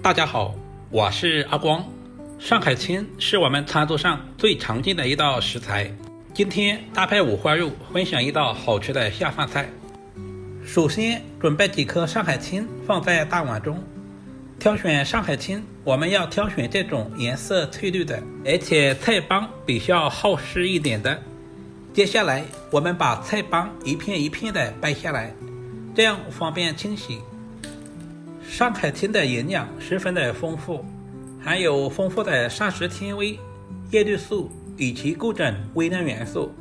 大家好，我是阿光。上海青是我们餐桌上最常见的一道食材，今天搭配五花肉分享一道好吃的下饭菜。首先准备几颗上海青放在大碗中。挑选上海青，我们要挑选这种颜色翠绿的，而且菜帮比较厚实一点的。接下来我们把菜帮一片一片的掰下来，这样方便清洗。上海青的营养十分的丰富，含有丰富的膳食纤维、叶绿素以及各种微量元素。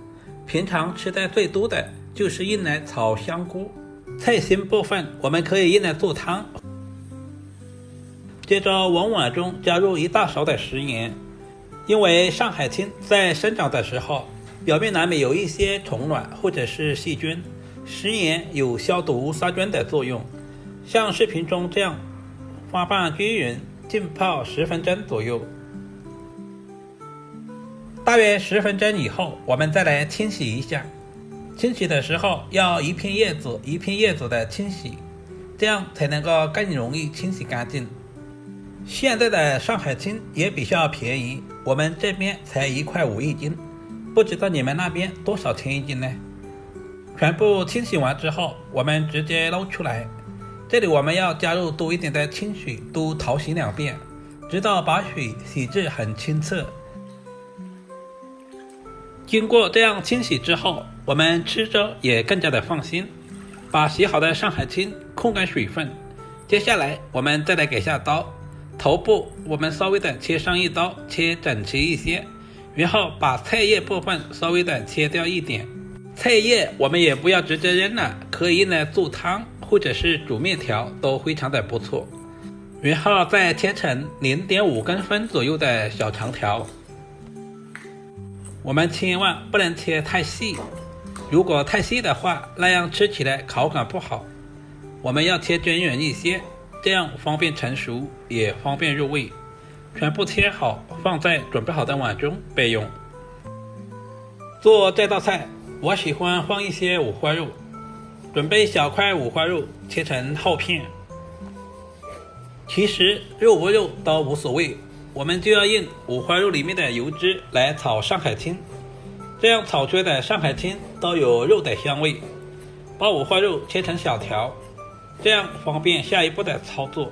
平常吃的最多的就是用来炒香菇，菜心部分我们可以用来做汤。接着往碗中加入一大勺的食盐，因为上海青在生长的时候表面难免有一些虫卵或者是细菌，食盐有消毒杀菌的作用。像视频中这样花瓣均匀，浸泡10分钟左右。大约10分钟以后，我们再来清洗一下。清洗的时候要一片叶子一片叶子的清洗，这样才能够更容易清洗干净。现在的上海青也比较便宜，我们这边才1.5块一斤，不知道你们那边多少钱一斤呢？全部清洗完之后，我们直接捞出来。这里我们要加入多一点的清水，都淘洗2遍，直到把水洗至很清澈。经过这样清洗之后，我们吃着也更加的放心。把洗好的上海青控干水分，接下来我们再来给下刀。头部我们稍微的切上一刀，切整齐一些，然后把菜叶部分稍微的切掉一点。菜叶我们也不要直接扔了，可以用来做汤或者是煮面条，都非常的不错。然后再切成0.5公分左右的小长条。我们千万不能切太细，如果太细的话，那样吃起来口感不好。我们要切均匀一些，这样方便成熟，也方便入味。全部切好，放在准备好的碗中备用。做这道菜，我喜欢放一些五花肉，准备小块五花肉切成厚片。其实肉不肉都无所谓，我们就要用五花肉里面的油脂来炒上海青，这样炒出来的上海青都有肉的香味。把五花肉切成小条，这样方便下一步的操作。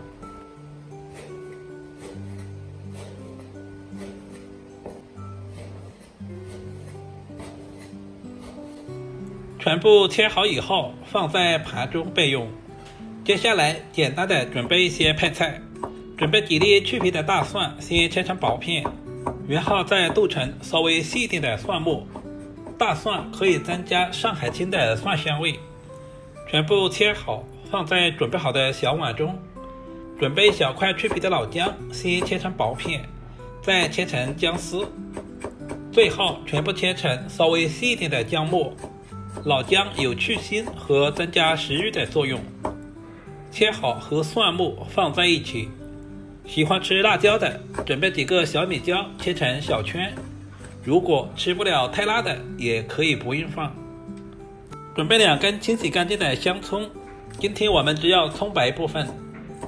全部切好以后放在盘中备用。接下来简单的准备一些配菜，准备几粒去皮的大蒜，先切成薄片，然后再剁成稍微细一点的蒜末。大蒜可以增加上海青的蒜香味。全部切好放在准备好的小碗中。准备小块去皮的老姜，先切成薄片，再切成姜丝，最后全部切成稍微细一点的姜末。老姜有去腥和增加食欲的作用。切好和蒜末放在一起。喜欢吃辣椒的，准备几个小米椒切成小圈，如果吃不了太辣的，也可以不用放。准备2根清洗干净的香葱，今天我们只要葱白部分，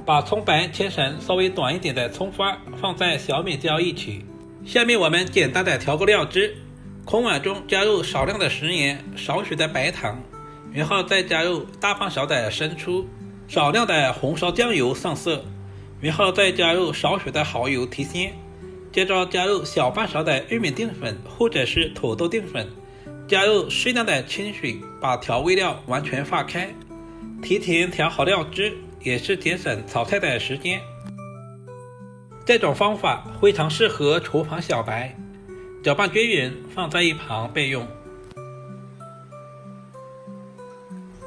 把葱白切成稍微短一点的葱花，放在小米椒一起。下面我们简单的调个料汁，空碗中加入少量的食盐，少许的白糖，然后再加入大半勺的生抽，少量的红烧酱油上色，然后再加入少许的蚝油提鲜，接着加入小半勺的玉米淀粉或者是土豆淀粉，加入适量的清水，把调味料完全化开。提前调好料汁，也是节省炒菜的时间。这种方法非常适合厨房小白。搅拌均匀，放在一旁备用。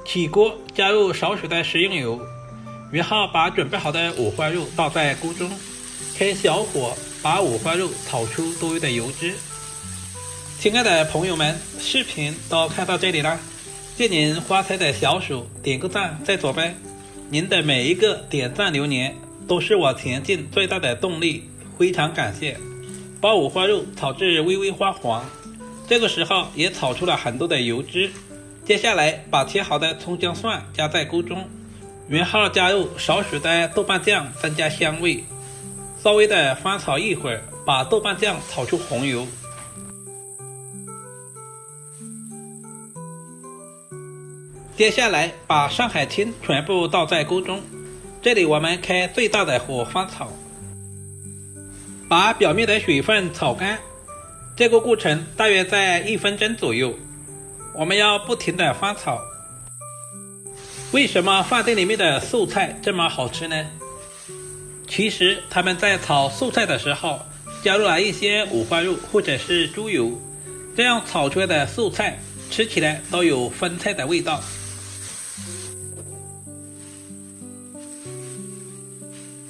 起锅加入少许的食用油，然后把准备好的五花肉倒在锅中，开小火把五花肉炒出多余的油脂。亲爱的朋友们，视频都看到这里了，借您花菜的小手点个赞再走呗。您的每一个点赞留言都是我前进最大的动力，非常感谢。把五花肉炒至微微发黄，这个时候也炒出了很多的油脂。接下来把切好的葱姜蒜加在锅中，原号加入少许的豆瓣酱增加香味，稍微的翻炒一会儿，把豆瓣酱炒出红油。接下来把上海青全部倒在锅中，这里我们开最大的火翻炒，把表面的水分炒干，这个过程大约在1分钟左右，我们要不停的翻炒。为什么饭店里面的素菜这么好吃呢？其实他们在炒素菜的时候加入了一些五花肉或者是猪油，这样炒出来的素菜吃起来都有荤菜的味道。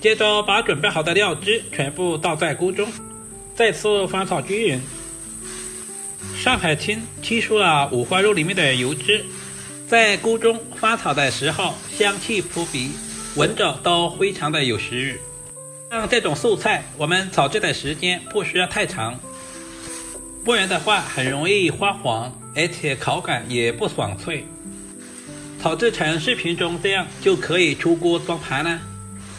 接着把准备好的料汁全部倒在锅中，再次翻炒均匀。上海青吸收了五花肉里面的油脂，在锅中翻炒的时候香气扑鼻，闻着都非常的有食欲。像这种素菜我们炒制的时间不需要太长，不然的话很容易发黄，而且口感也不爽脆。炒制成视频中这样就可以出锅装盘了。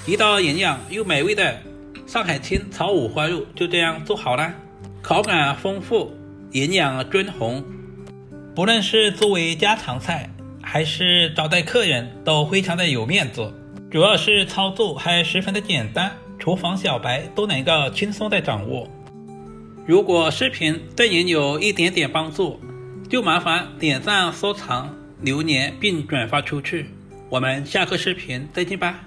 一道营养又美味的上海青炒五花肉就这样做好了，口感丰富，营养均衡，不论是作为家常菜还是招待客人都非常的有面子，主要是操作还十分的简单，厨房小白都能够轻松的掌握。如果视频对您有一点点帮助，就麻烦点赞、收藏、留言并转发出去。我们下个视频再见吧。